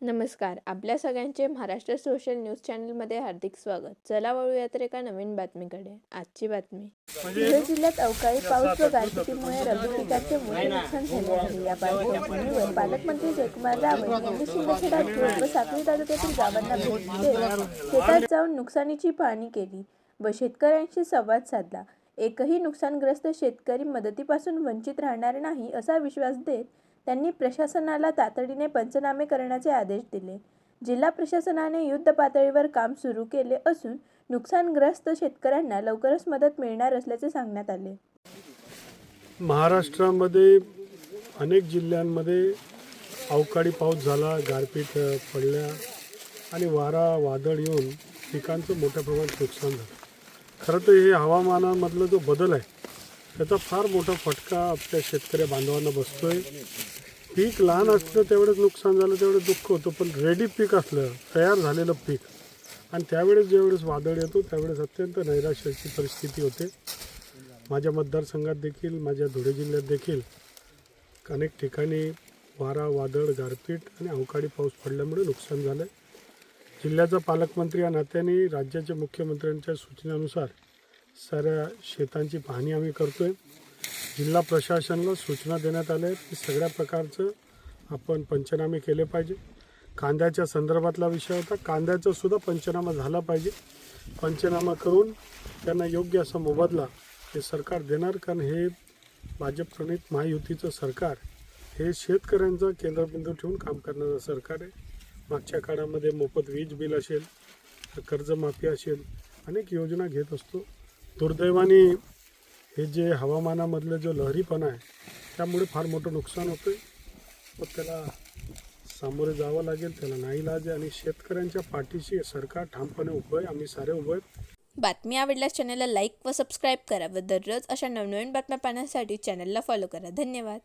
नमस्कार. आपल्या सगळ्यांचे महाराष्ट्र सोशल न्यूज चॅनलमध्ये हार्दिक स्वागत. चला वळूया तर एका नवीन बातमीकडे. आजची बातमी. धुळे जिल्ह्यात अवकाळी पाऊस व गारपिटीमुळे रब्बी पिकाचे मोठे नुकसान झाले आहे. या पार्श्वभूमीवर पालकमंत्री जयकुमार रावळ यांनी शिंदखेडा धुळे व साक्री तालुक्यातील गावांना भेट देत शेतात जाऊन नुकसानीची पाहणी केली व शेतकऱ्यांशी संवाद साधला. एकही नुकसानग्रस्त शेतकरी मदतीपासून वंचित राहणार नाही असा विश्वास देत त्यांनी प्रशासनाला तातडीने पंचनामे करण्याचे आदेश दिले. जिल्हा प्रशासनाने युद्ध पातळीवर काम सुरू केले असून नुकसानग्रस्त शेतकऱ्यांना लवकरच मदत मिळणार असल्याचे सांगण्यात आले. महाराष्ट्रामध्ये अनेक जिल्ह्यांमध्ये अवकाळी पाऊस झाला, गारपीट पडल्या आणि वारा वादळ येऊन पिकांचं मोठ्या प्रमाणात नुकसान झालं. खरं तर हे हवामानामधला जो बदल आहे त्याचा फार मोठा फटका आपल्या शेतकरी बांधवांना बसतोय. पीक लहान असलं तेवढंच नुकसान झालं तेवढं दुःख होतं, पण रेडी पीक असलं, तयार झालेलं पीक आणि त्यावेळेस ज्यावेळेस वादळ येतो त्यावेळेस अत्यंत नैराश्याची परिस्थिती होते. माझ्या मतदारसंघात देखील, माझ्या धुळे जिल्ह्यात देखील अनेक ठिकाणी वारा वादळ गारपीट आणि अवकाळी पाऊस पडल्यामुळे नुकसान झालं. जिल्ह्याचा पालकमंत्री या नात्याने राज्याच्या मुख्यमंत्र्यांच्या सूचनेनुसार साऱ्या शेतांची पाहणी आम्ही करतो आहे. जिल्हा प्रशासनाला सूचना देण्यात आल्या आहेत की सगळ्या प्रकारचं आपण पंचनामे केले पाहिजे. कांद्याच्या संदर्भातला विषय होता, कांद्याचा सुद्धा पंचनामा झाला पाहिजे. पंचनामा करून त्यांना योग्य असा मोबदला हे सरकार देणार, कारण हे भाजप प्रणित महायुतीचं सरकार हे शेतकऱ्यांचा केंद्रबिंदू ठेवून काम करणारं सरकार आहे. मागच्या काळामध्ये मोफत वीज बिल असेल, कर्जमाफी असेल, अनेक योजना घेत असतो. दुर्दैवाने हे जे हवामानामधलं जो लहरीपणा आहे त्यामुळे फार मोठं नुकसान होतं आहे. मग त्याला सामोरे जावं लागेल, त्याला नाईलाज आहे आणि शेतकऱ्यांच्या पाठीशी सरकार ठामपणे उभं आहे. आम्ही सारे उभं आहेत. बातमी आवडल्यास चॅनलला लाईक व सबस्क्राईब करा व दररोज अशा नवनवीन बातम्या पाहण्यासाठी चॅनलला फॉलो करा. धन्यवाद.